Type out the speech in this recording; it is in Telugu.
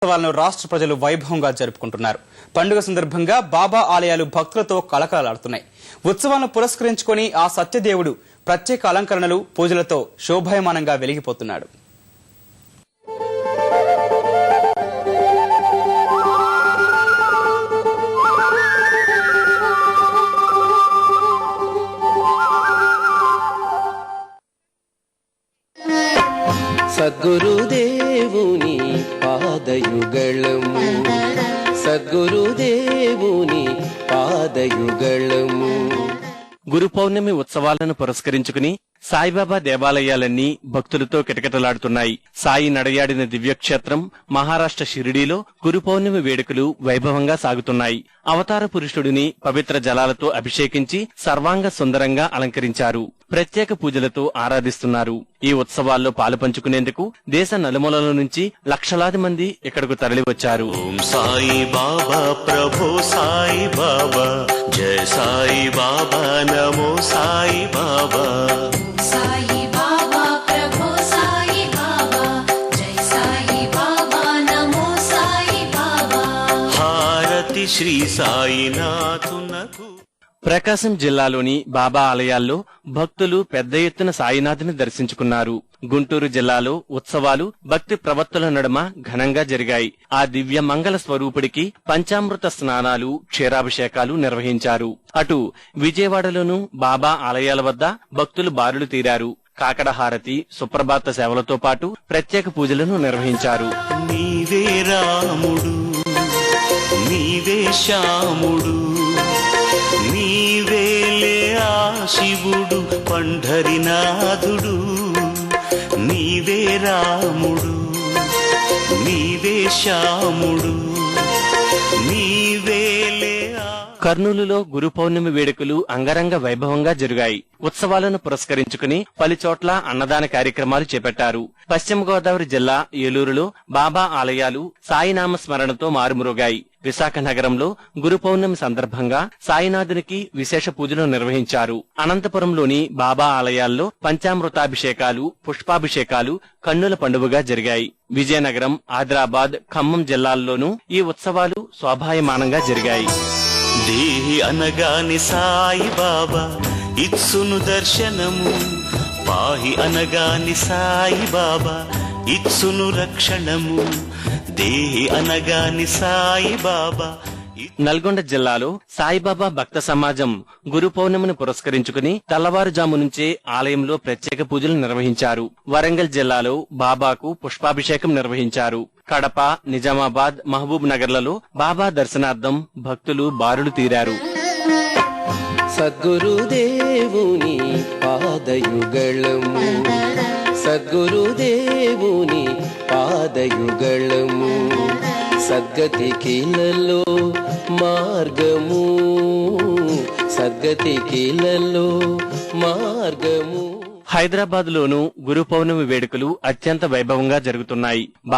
ఉత్సవాలను రాష్ట్ర ప్రజలు వైభవంగా జరుపుకుంటున్నారు. పండుగ సందర్భంగా బాబా ఆలయాలు భక్తులతో కళకళలాడుతున్నాయి. ఉత్సవాలను పురస్కరించుకొని ఆ సత్యదేవుడు ప్రత్యేక అలంకరణలు, పూజలతో శోభాయమానంగా వెలిగిపోతున్నాడు. సద్గురుదేవుని పాదయుగళము, సద్గురుదేవుని పాదయుగళము. గురు పౌర్ణమి ఉత్సవాలను పురస్కరించుకుని సాయిబాబా దేవాలయాలన్నీ భక్తులతో కిటకిటలాడుతున్నాయి. సాయి నడయాడిన దివ్యక్షేత్రం మహారాష్ట్ర షిరిడీలో గురు పౌర్ణమి వేడుకలు వైభవంగా సాగుతున్నాయి. అవతార పురుషుడిని పవిత్ర జలాలతో అభిషేకించి సర్వాంగ సుందరంగా అలంకరించారు. ప్రత్యేక పూజలతో ఆరాధిస్తున్నారు. ఈ ఉత్సవాల్లో పాలు పంచుకునేందుకు దేశ నలుమూలల నుంచి లక్షలాది మంది ఇక్కడకు తరలివచ్చారు. ఓం సాయి బాబా, ప్రభో సాయి బాబా, జయ సాయి బాబా, నమో సాయి బాబా. సాయి బాబా, ప్రభో సాయి బాబా, జై సాయి బాబా, నమో సాయి బాబా. హారతి శ్రీ సాయినాథునకు. ప్రకాశం జిల్లాలోని బాబా ఆలయాల్లో భక్తులు పెద్ద ఎత్తున సాయినాథుని దర్శించుకున్నారు. గుంటూరు జిల్లాలో ఉత్సవాలు భక్తి ప్రవత్తుల నడుమ ఘనంగా జరిగాయి. ఆ దివ్య మంగళ స్వరూపుడికి పంచామృత స్నానాలు, క్షీరాభిషేకాలు నిర్వహించారు. అటు విజయవాడలోనూ బాబా ఆలయాల వద్ద భక్తులు బారులు తీరారు. కాకడ హారతి, సుప్రభాత సేవలతో పాటు ప్రత్యేక పూజలను నిర్వహించారు. నీవే రాముడు, నీవే శ్యాముడు, నీవేలే ఆ శివుడు పంఢరినాథుడు. నీవే రాముడు, నీవే శ్యాముడు, నీవేలే ఆ. కర్నూలులో గురు పౌర్ణమి వేడుకలు అంగరంగ వైభవంగా జరిగాయి. ఉత్సవాలను పురస్కరించుకుని పలుచోట్ల అన్నదాన కార్యక్రమాలు చేపట్టారు. పశ్చిమ గోదావరి జిల్లా ఏలూరులో బాబా ఆలయాలు సాయినామ స్మరణతో మారుమ్రోగాయి. విశాఖ నగరంలో గురు పౌర్ణమి సందర్భంగా సాయినాథునికి విశేష పూజలు నిర్వహించారు. అనంతపురంలోని బాబా ఆలయాల్లో పంచామృతాభిషేకాలు, పుష్పాభిషేకాలు కన్నుల పండుగగా జరిగాయి. విజయనగరం, ఆదిలాబాద్, ఖమ్మం జిల్లాల్లోనూ ఈ ఉత్సవాలు శోభాయమానంగా జరిగాయి. దేహి అనగాని సాయి బాబా ఇత్సును దర్శనము, పాహి అనగాని సాయి బాబా ఇత్సును రక్షణము. దేహి అనగాని సాయి బాబా. నల్గొండ జిల్లాలో సాయిబాబా భక్త సమాజం గురు పౌర్ణమిని పురస్కరించుకుని తెల్లవారుజాము నుంచే ఆలయంలో ప్రత్యేక పూజలు నిర్వహించారు. వరంగల్ జిల్లాలో బాబాకు పుష్పాభిషేకం నిర్వహించారు. కడప, నిజామాబాద్, మహబూబ్ నగర్లలో బాబా దర్శనార్థం భక్తులు బారులు తీరారు. సద్గురుదేవుని పాదయుగళము, సద్గురుదేవుని పాదయుగళము. సద్గతికిలలో మార్గము, సద్గతికిలలో మార్గము. హైదరాబాద్ లోనూ గురు పౌర్ణమి వేడుకలు అత్యంత వైభవంగా జరుగుతున్నాయి.